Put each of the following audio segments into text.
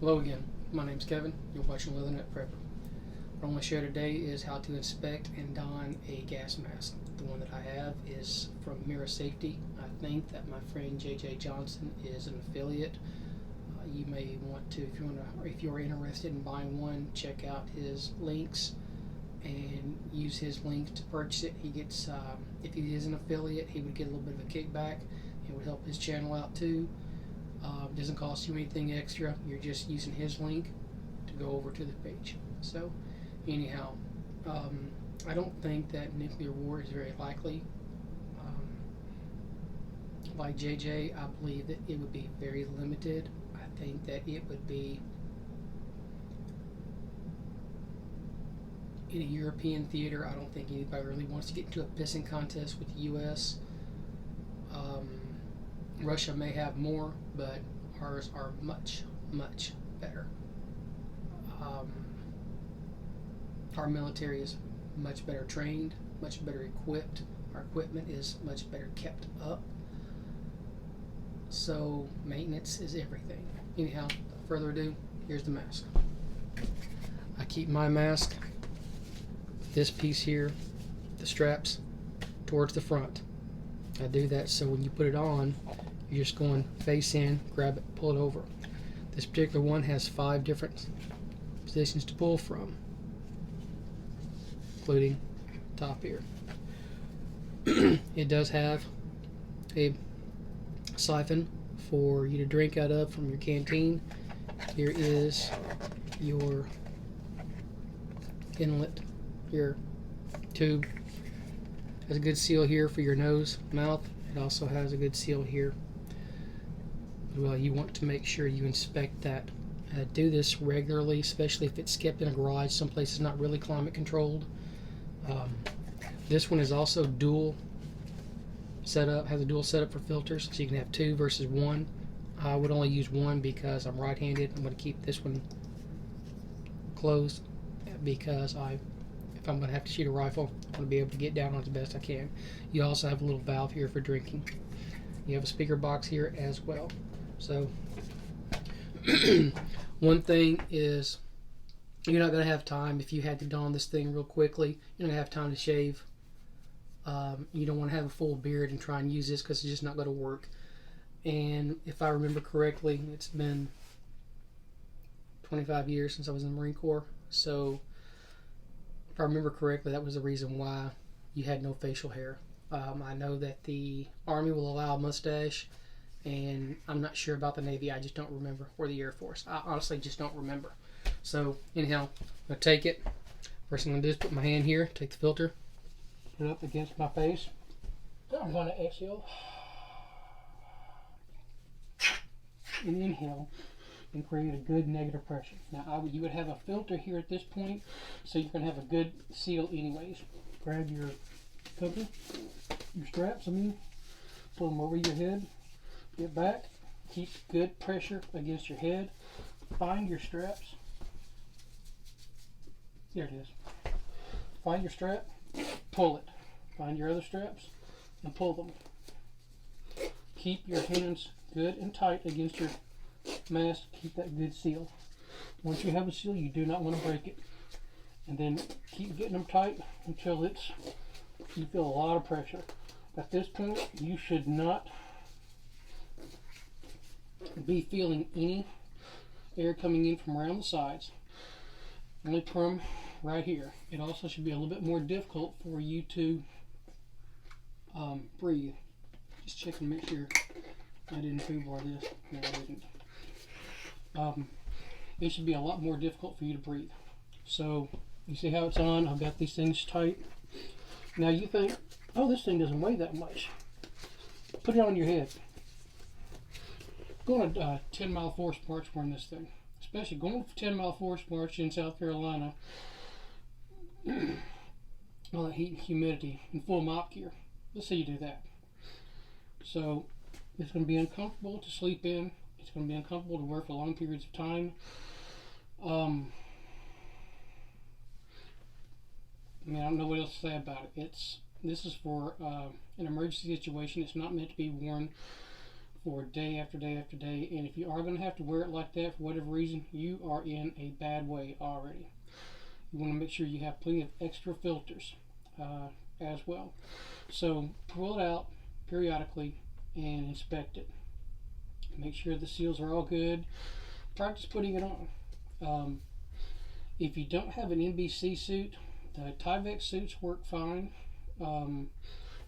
Hello again, my name's Kevin, you're watching Leathernet Prepper. What I want to share today is how to inspect and don a gas mask. The one that I have is from Mira Safety. I think that my friend JJ Johnson is an affiliate. You may want to, if you're interested in buying one, check out his links and use his links to purchase it. He gets, if he is an affiliate, he would get a little bit of a kickback. It would help his channel out too. It doesn't cost you anything extra. You're just using his link to go over to the page. So, anyhow, I don't think that nuclear war is very likely. Like JJ, I believe that it would be very limited. I think that it would be in a European theater. I don't think anybody really wants to get into a pissing contest with the U.S. Russia may have more, but ours are much, much better. Our military is much better trained, much better equipped. Our equipment is much better kept up. So maintenance is everything. Anyhow, without further ado, here's the mask. I keep my mask, this piece here, the straps, towards the front. I do that so when you put it on, you're just going face in, grab it, pull it over. This particular one has 5 different positions to pull from, including top here. It does have a siphon for you to drink out of from your canteen. Here is your inlet, your tube. Has a good seal here for your nose, mouth. It also has a good seal here. Well, you want to make sure you inspect that. Do this regularly, especially if it's kept in a garage, someplace it's not really climate controlled. This one is also dual setup, has a dual setup for filters, so you can have 2 versus 1. I would only use 1 because I'm right-handed. I'm going to keep this one closed because if I'm going to have to shoot a rifle, I want to be able to get down on it as best I can. You also have a little valve here for drinking. You have a speaker box here as well. So, one thing is, you're not going to have time, if you had to don this thing real quickly, you're not going to have time to shave. You don't want to have a full beard and try and use this because it's just not going to work. And if I remember correctly, it's been 25 years since I was in the Marine Corps. So, if I remember correctly, that was the reason why you had no facial hair. I know that the Army will allow a mustache, and I'm not sure about the Navy. I just don't remember, or the Air Force. I honestly just don't remember. So anyhow, I'm going to take it. First thing I'm going to do is put my hand here, take the filter, put it up against my face. I'm going to exhale and inhale and create a good negative pressure. Now you would have a filter here at this point, so you're going to have a good seal anyways. Grab your cover, your straps, pull them over your head, get back, keep good pressure against your head, find your straps, there it is, find your strap, pull it, find your other straps and pull them. Keep your hands good and tight against your mask, keep that good seal. Once you have a seal, you do not want to break it, and then keep getting them tight until you feel a lot of pressure. At this point, you should not be feeling any air coming in from around the sides, only from right here. It also should be a little bit more difficult for you to breathe. Just check and make sure I didn't foobar this. No, I didn't. It should be a lot more difficult for you to breathe. So you see how it's on? I've got these things tight. Now you think, oh, this thing doesn't weigh that much. Put it on your head. Go on a 10-mile forest march wearing this thing. Especially going for 10-mile forest march in South Carolina. All that heat and humidity in full mop gear. Let's say you do that. So it's going to be uncomfortable to sleep in. It's going to be uncomfortable to wear for long periods of time. I don't know what else to say about it. This is for an emergency situation. It's not meant to be worn for day after day after day. And if you are going to have to wear it like that for whatever reason, you are in a bad way already. You want to make sure you have plenty of extra filters as well. So pull it out periodically and inspect it. Make sure the seals are all good. Practice putting it on. If you don't have an NBC suit, the Tyvek suits work fine.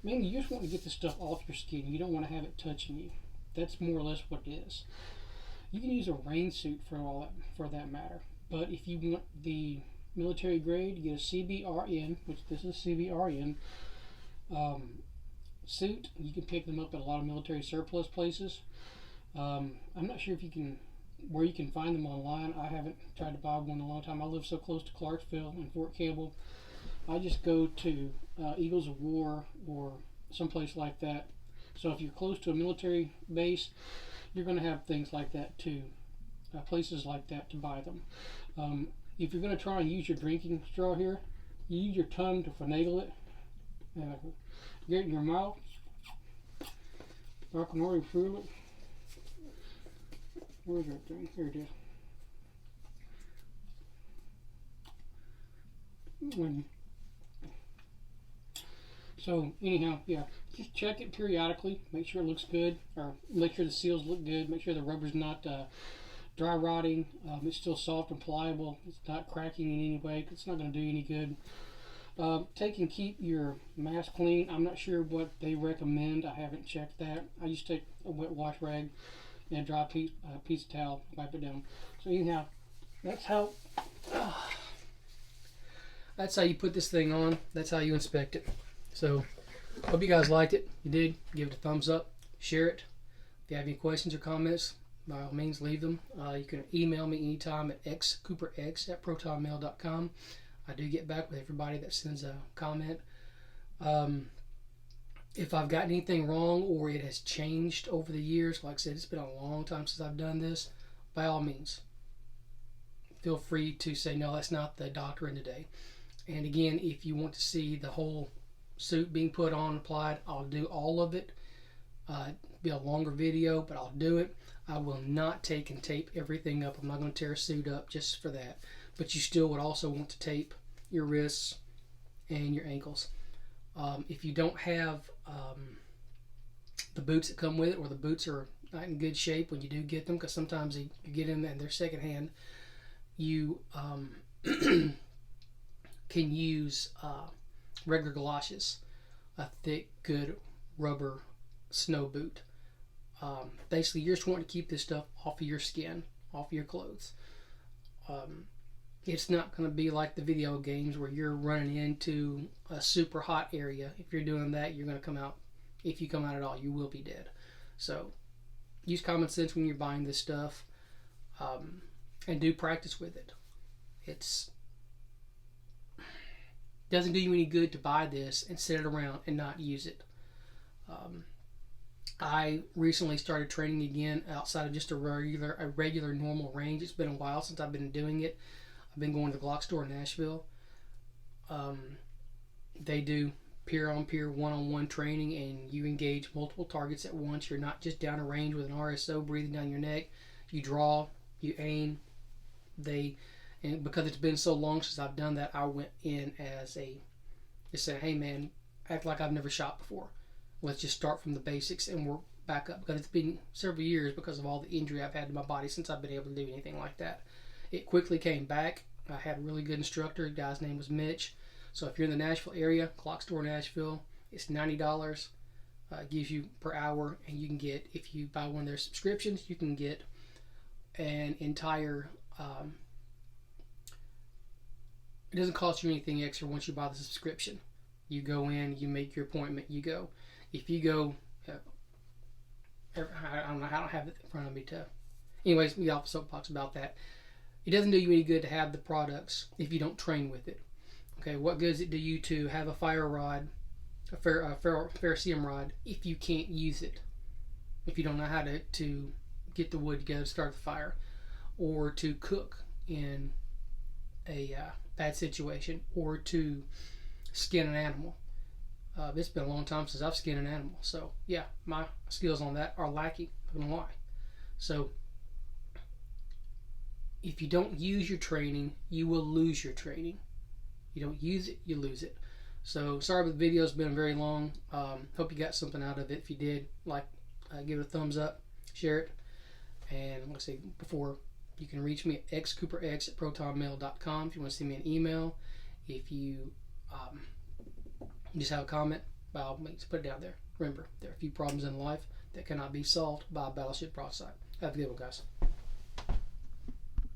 Mainly, you just want to get the stuff off your skin. You don't want to have it touching you. That's more or less what it is. You can use a rain suit for that matter. But if you want the military grade, you get a CBRN, which this is CBRN suit. You can pick them up at a lot of military surplus places. I'm not sure where you can find them online. I haven't tried to buy one in a long time. I live so close to Clarksville and Fort Campbell. I just go to Eagles of War or someplace like that. So if you're close to a military base, you're going to have things like that too. Places like that to buy them. If you're going to try and use your drinking straw here, you use your tongue to finagle it. Get it in your mouth. I can already feel it. Where's that thing? Here it is. So anyhow, yeah, just check it periodically. Make sure it looks good, or make sure the seals look good. Make sure the rubber's not dry rotting. It's still soft and pliable. It's not cracking in any way. It's not going to do any good. Take and keep your mask clean. I'm not sure what they recommend. I haven't checked that. I just take a wet wash rag and a dry piece of towel, wipe it down. So anyhow, that's how you put this thing on. That's how you inspect it. So hope you guys liked it. If you did, give it a thumbs up, share it. If you have any questions or comments, by all means leave them. You can email me anytime at xcooperx@protonmail.com. I do get back with everybody that sends a comment. If I've gotten anything wrong or it has changed over the years, like I said, it's been a long time since I've done this, by all means, feel free to say, no, that's not the doctrine today. And again, if you want to see the whole suit being put on and applied, I'll do all of it. Be a longer video, but I'll do it. I will not take and tape everything up. I'm not going to tear a suit up just for that. But you still would also want to tape your wrists and your ankles. If you don't have the boots that come with it, or the boots are not in good shape when you do get them, because sometimes you get them and they're secondhand, you can use regular galoshes, a thick, good rubber snow boot. Basically, you're just wanting to keep this stuff off of your skin, off of your clothes. It's not going to be like the video games where you're running into a super hot area. If you're doing that, you're going to come out. If you come out at all, you will be dead. So use common sense when you're buying this stuff, and do practice with it. It doesn't do you any good to buy this and sit it around and not use it. I recently started training again outside of just a regular normal range. It's been a while since I've been doing it. I've been going to the Glock store in Nashville. They do peer-on-peer, one-on-one training, and you engage multiple targets at once. You're not just down a range with an RSO breathing down your neck. You draw, you aim. And because it's been so long since I've done that, I went in as just saying, hey man, act like I've never shot before. Let's just start from the basics and work back up, because it's been several years because of all the injury I've had to my body since I've been able to do anything like that. It quickly came back. I had a really good instructor. The guy's name was Mitch. So if you're in the Nashville area, Glock store Nashville, it's $90. Gives you per hour, and you can get, if you buy one of their subscriptions, you can get an entire, it doesn't cost you anything extra once you buy the subscription. You go in, you make your appointment, you go. If you go, I don't know, I don't have it in front of me to, anyways, we off soapbox about that. It doesn't do you any good to have the products if you don't train with it. Okay, what good does it do you to have a fire rod, a ferrocerium rod, if you can't use it? If you don't know how to get the wood together to start the fire, or to cook in a bad situation, or to skin an animal. It's been a long time since I've skinned an animal. So, yeah, my skills on that are lacking. I'm not gonna lie. So, if you don't use your training, you will lose your training. You don't use it, you lose it. So, sorry, but the video's been very long. Hope you got something out of it. If you did, give it a thumbs up, share it, and like I say before, you can reach me at xcooperx@protonmail.com if you want to send me an email. If you just have a comment, by all means, put it down there. Remember, there are a few problems in life that cannot be solved by a battleship broadside. Have a good one, guys.